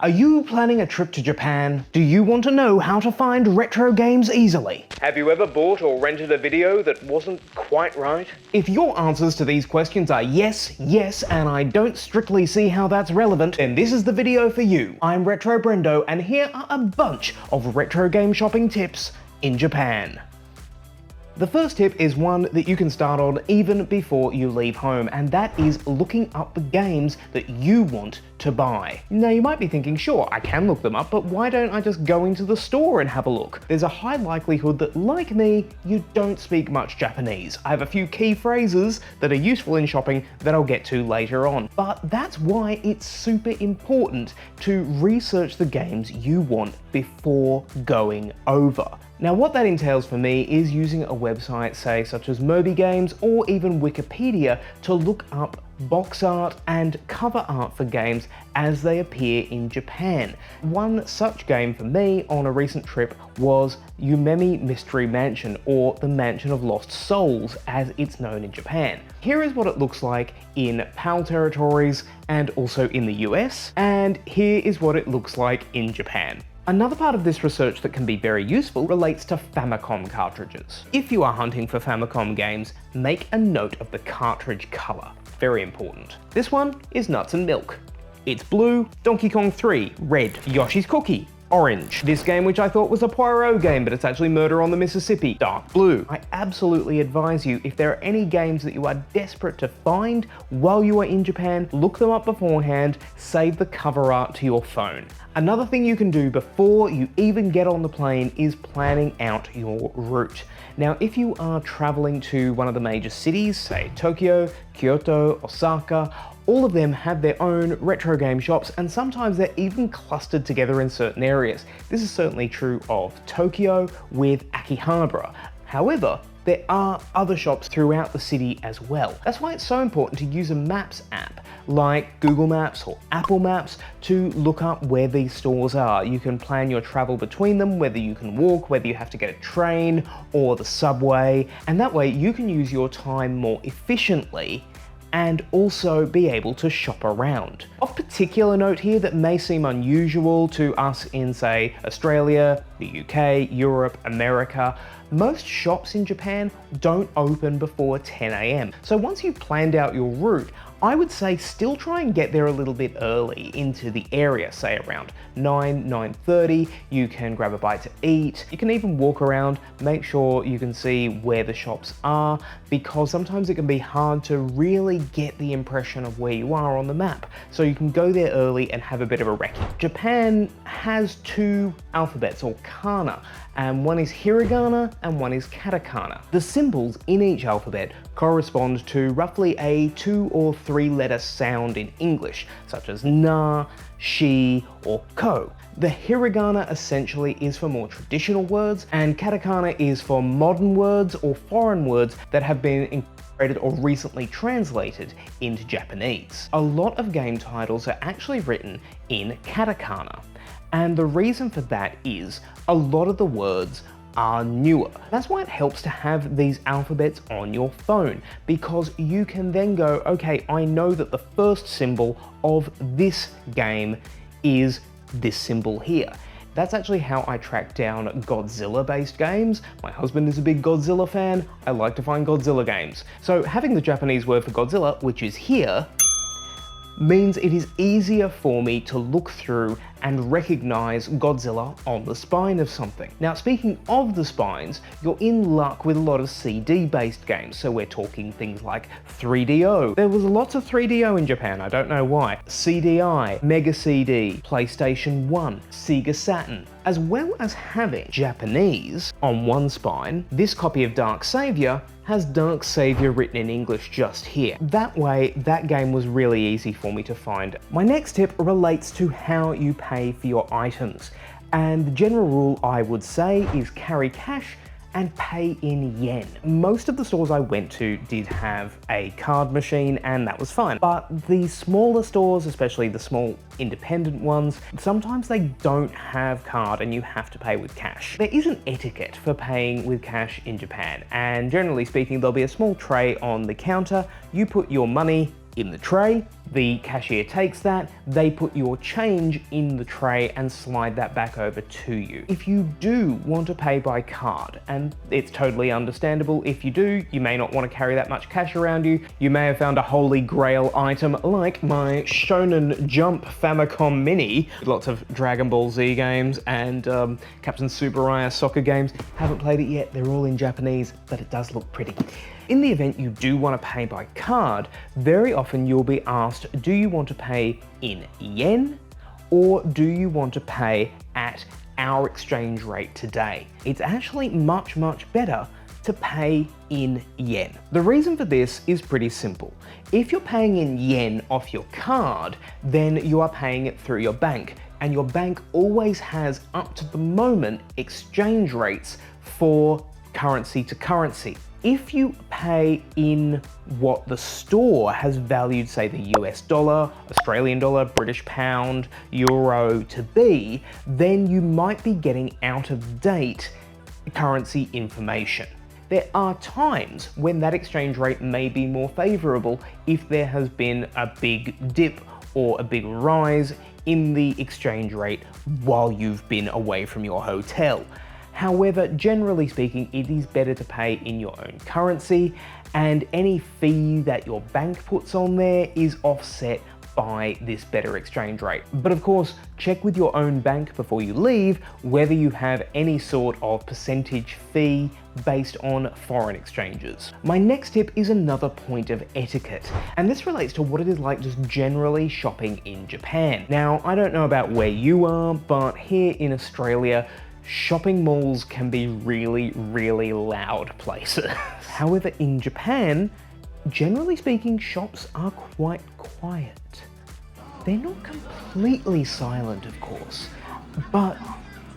Are you planning a trip to Japan? Do you want to know how to find retro games easily? Have you ever bought or rented a video that wasn't quite right? If your answers to these questions are yes, yes, and I don't strictly see how that's relevant, then this is the video for you. I'm Retro Brendo, and here are a bunch of retro game shopping tips in Japan. The first tip is one that you can start on even before you leave home, and that is looking up the games that you want to buy. Now you might be thinking, sure, I can look them up, but why don't I just go into the store and have a look? There's a high likelihood that, like me, you don't speak much Japanese. I have a few key phrases that are useful in shopping that I'll get to later on. But that's why it's super important to research the games you want before going over. Now what that entails for me is using a website, say such as Moby Games or even Wikipedia, to look up box art and cover art for games as they appear in Japan. One such game for me on a recent trip was Umemi Mystery Mansion, or the Mansion of Lost Souls as it's known in Japan. Here is what it looks like in PAL territories and also in the US, and here is what it looks like in Japan. Another part of this research that can be very useful relates to Famicom cartridges. If you are hunting for Famicom games, make a note of the cartridge color. Very important. This one is Nuts and Milk. It's blue. Donkey Kong 3, red. Yoshi's Cookie, orange. This game, which I thought was a Poirot game, but it's actually Murder on the Mississippi, dark blue. I absolutely advise you, if there are any games that you are desperate to find while you are in Japan, look them up beforehand, save the cover art to your phone. Another thing you can do before you even get on the plane is planning out your route. Now, if you are traveling to one of the major cities, say Tokyo, Kyoto, Osaka, all of them have their own retro game shops, and sometimes they're even clustered together in certain areas. This is certainly true of Tokyo with Akihabara. However, there are other shops throughout the city as well. That's why it's so important to use a Maps app like Google Maps or Apple Maps to look up where these stores are. You can plan your travel between them, whether you can walk, whether you have to get a train or the subway, and that way you can use your time more efficiently and also be able to shop around. Of particular note here that may seem unusual to us in, say, Australia, the UK, Europe, America, most shops in Japan don't open before 10 AM. So once you've planned out your route, I would say still try and get there a little bit early into the area, say around 9:30. You can grab a bite to eat. You can even walk around, make sure you can see where the shops are, because sometimes it can be hard to really get the impression of where you are on the map. So you can go there early and have a bit of a recce. Japan has two alphabets, or kana, and one is hiragana and one is katakana. The symbols in each alphabet correspond to roughly a 2 or 3 letter sound in English, such as na, shi, or ko. The hiragana essentially is for more traditional words, and katakana is for modern words or foreign words that have been incorporated or recently translated into Japanese. A lot of game titles are actually written in katakana, and the reason for that is a lot of the words are newer. That's why it helps to have these alphabets on your phone, because you can then go, okay, I know that the first symbol of this game is this symbol here. That's actually how I track down Godzilla-based games. My husband is a big Godzilla fan. I like to find Godzilla games. So having the Japanese word for Godzilla, which is here, means it is easier for me to look through and recognize Godzilla on the spine of something. Now, speaking of the spines, you're in luck with a lot of CD-based games, so we're talking things like 3DO. There was lots of 3DO in Japan, I don't know why. CDI, Mega CD, PlayStation 1, Sega Saturn. As well as having Japanese on one spine, this copy of Dark Savior has Dark Savior written in English just here. That way, that game was really easy for me to find. My next tip relates to how you pay for your items. And the general rule I would say is carry cash and pay in yen. Most of the stores I went to did have a card machine, and that was fine. But the smaller stores, especially the small independent ones, sometimes they don't have card and you have to pay with cash. There is an etiquette for paying with cash in Japan, and generally speaking, there'll be a small tray on the counter. You put your money in the tray, The cashier takes that, they put your change in the tray and slide that back over to you. If you do want to pay by card, and it's totally understandable if you do, you may not want to carry that much cash around you. You may have found a holy grail item like my Shonen Jump Famicom Mini, with lots of Dragon Ball Z games and Captain Tsuburaya soccer games. Haven't played it yet, they're all in Japanese, but it does look pretty. In the event you do want to pay by card, very often you'll be asked, do you want to pay in yen or do you want to pay at our exchange rate today? It's actually much better to pay in yen. The reason for this is pretty simple. If you're paying in yen off your card, then you are paying it through your bank, and your bank always has, up to the moment, exchange rates for currency to currency. If you pay in what the store has valued, say the US dollar, Australian dollar, British pound, euro to be, then you might be getting out of date currency information. There are times when that exchange rate may be more favorable if there has been a big dip or a big rise in the exchange rate while you've been away from your hotel. However, generally speaking, it is better to pay in your own currency, and any fee that your bank puts on there is offset by this better exchange rate. But of course, check with your own bank before you leave whether you have any sort of percentage fee based on foreign exchanges. My next tip is another point of etiquette, and this relates to what it is like just generally shopping in Japan. Now, I don't know about where you are, but here in Australia, shopping malls can be really loud places. However, in Japan, generally speaking, shops are quite quiet. They're not completely silent, of course, but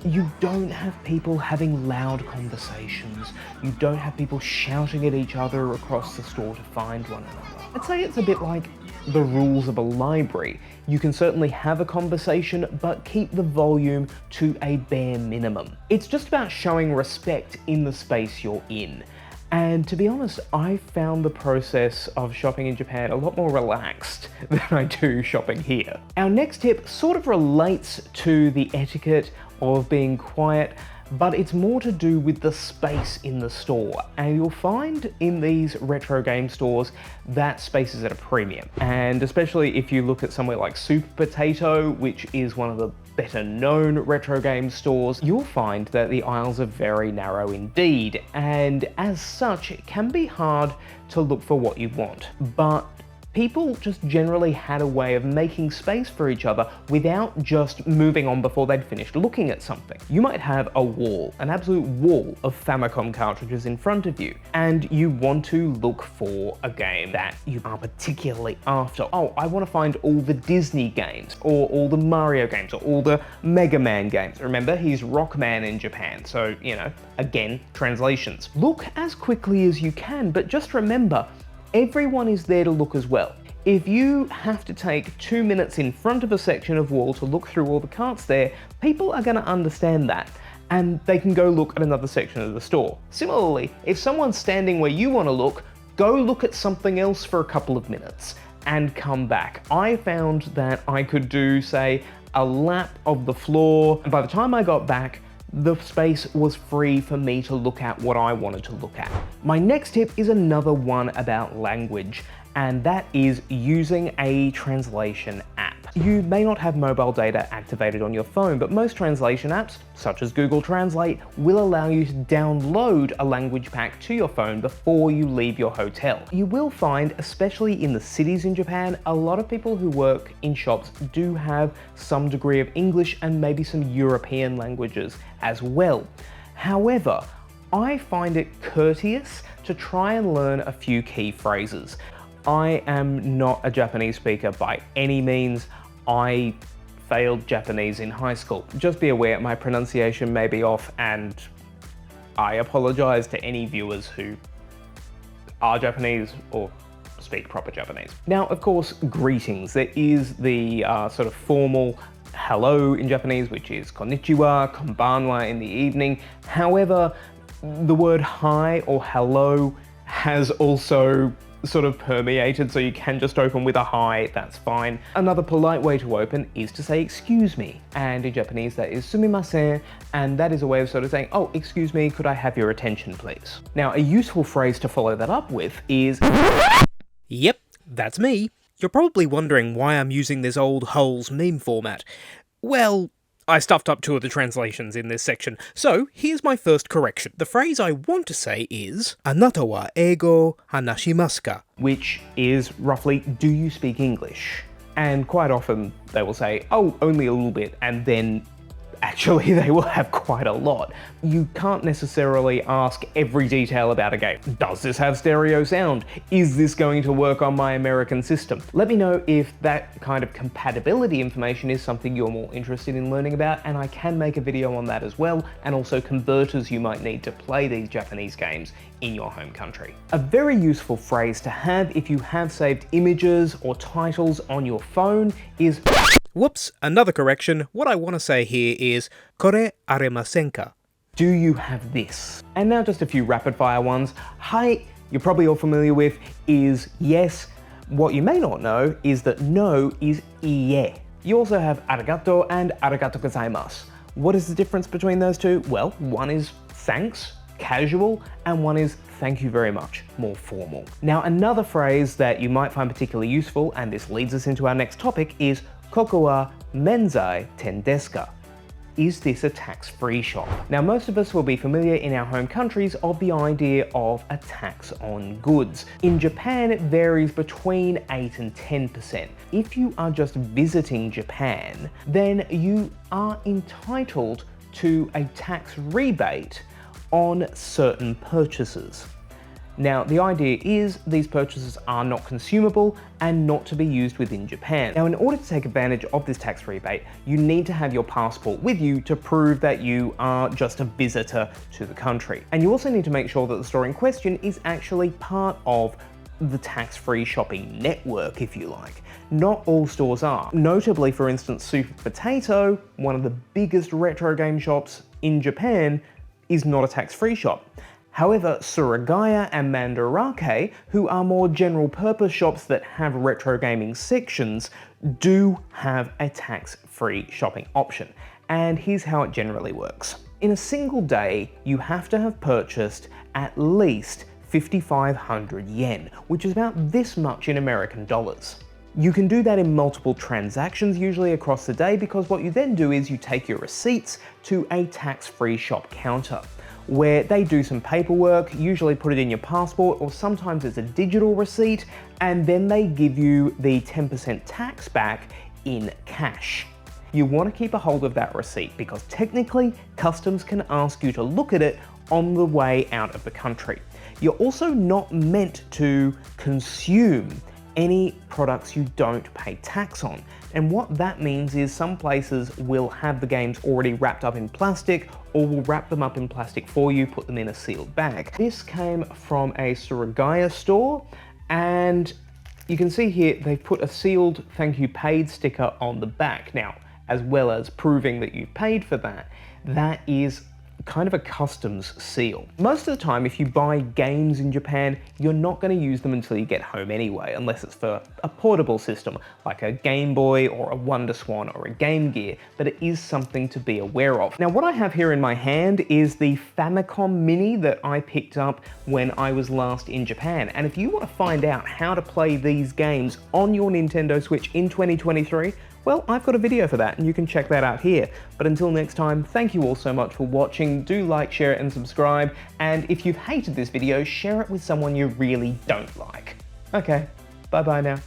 you don't have people having loud conversations. You don't have people shouting at each other across the store to find one another. I'd say it's a bit like the rules of a library. You can certainly have a conversation, but keep the volume to a bare minimum. It's just about showing respect in the space you're in. And to be honest, I found the process of shopping in Japan a lot more relaxed than I do shopping here. Our next tip sort of relates to the etiquette of being quiet, but it's more to do with the space in the store. And you'll find in these retro game stores that space is at a premium. And especially if you look at somewhere like Super Potato, which is one of the better known retro game stores, you'll find that the aisles are very narrow indeed. And as such, it can be hard to look for what you want. But people just generally had a way of making space for each other without just moving on before they'd finished looking at something. You might have a wall, an absolute wall of Famicom cartridges in front of you, and you want to look for a game that you are particularly after. Oh, I want to find all the Disney games, or all the Mario games, or all the Mega Man games. Remember, he's Rockman in Japan, so, you know, again, translations. Look as quickly as you can, but just remember, everyone is there to look as well. If you have to take 2 minutes in front of a section of wall to look through all the carts there, people are going to understand that, and they can go look at another section of the store. Similarly, if someone's standing where you want to look, go look at something else for a couple of minutes and come back. I found that I could do, say, a lap of the floor, and by the time I got back, the space was free for me to look at what I wanted to look at. My next tip is another one about language, and that is using a translation app. You may not have mobile data activated on your phone, but most translation apps, such as Google Translate, will allow you to download a language pack to your phone before you leave your hotel. You will find, especially in the cities in Japan, a lot of people who work in shops do have some degree of English and maybe some European languages as well. However, I find it courteous to try and learn a few key phrases. I am not a Japanese speaker by any means. I failed Japanese in high school. Just be aware my pronunciation may be off, and I apologize to any viewers who are Japanese or speak proper Japanese. Now, of course, greetings. There is the sort of formal hello in Japanese, which is konnichiwa, konbanwa in the evening. However, the word hi or hello has also sort of permeated, so you can just open with a hi, that's fine. Another polite way to open is to say excuse me, and in Japanese that is sumimasen, and that is a way of sort of saying, oh, excuse me, could I have your attention please? Now, a useful phrase to follow that up with is Yep, that's me. You're probably wondering why I'm using this old holes meme format. Well, I stuffed up 2 of the translations in this section, so here's my first correction. The phrase I want to say is Anata wa eigo hanashimasu ka? Which is roughly, do you speak English? And quite often they will say, oh, only a little bit, and then actually they will have quite a lot. You can't necessarily ask every detail about a game. Does this have stereo sound? Is this going to work on my American system? Let me know if that kind of compatibility information is something you're more interested in learning about, and I can make a video on that as well, and also converters you might need to play these Japanese games in your home country. A very useful phrase to have if you have saved images or titles on your phone is Whoops, another correction. What I want to say here is kore aremasen ka? Do you have this? And now just a few rapid fire ones. Hi, you're probably all familiar with, is yes. What you may not know is that no is iie. You also have arigato and arigato gozaimasu. What is the difference between those two? Well, one is thanks, casual, and one is thank you very much, more formal. Now, another phrase that you might find particularly useful, and this leads us into our next topic, is koko wa menzai ten desu ka? Is this a tax-free shop? Now, most of us will be familiar in our home countries of the idea of a tax on goods. In Japan, it varies between 8 and 10%. If you are just visiting Japan, then you are entitled to a tax rebate on certain purchases. Now, the idea is these purchases are not consumable and not to be used within Japan. Now, in order to take advantage of this tax rebate, you need to have your passport with you to prove that you are just a visitor to the country. And you also need to make sure that the store in question is actually part of the tax-free shopping network, if you like. Not all stores are. Notably, for instance, Super Potato, one of the biggest retro game shops in Japan, is not a tax-free shop. However, Suragaya and Mandarake, who are more general purpose shops that have retro gaming sections, do have a tax-free shopping option. And here's how it generally works. In a single day, you have to have purchased at least 5,500 yen, which is about this much in American dollars. You can do that in multiple transactions, usually across the day, because what you then do is you take your receipts to a tax-free shop counter, where they do some paperwork, usually put it in your passport, or sometimes it's a digital receipt, and then they give you the 10% tax back in cash. You want to keep a hold of that receipt because technically customs can ask you to look at it on the way out of the country. You're also not meant to consume any products you don't pay tax on. And what that means is some places will have the games already wrapped up in plastic, or will wrap them up in plastic for you, put them in a sealed bag. This came from a Suragaya store, and you can see here they've put a sealed thank you paid sticker on the back. Now, as well as proving that you paid for that, that is kind of a customs seal. Most of the time, if you buy games in Japan, you're not going to use them until you get home anyway, unless it's for a portable system like a Game Boy or a WonderSwan or a Game Gear, but it is something to be aware of. Now, what I have here in my hand is the Famicom Mini that I picked up when I was last in Japan, and if you want to find out how to play these games on your Nintendo Switch in 2023, well, I've got a video for that and you can check that out here. But until next time, thank you all so much for watching. Do like, share it and subscribe. And if you've hated this video, share it with someone you really don't like. Okay, bye bye now.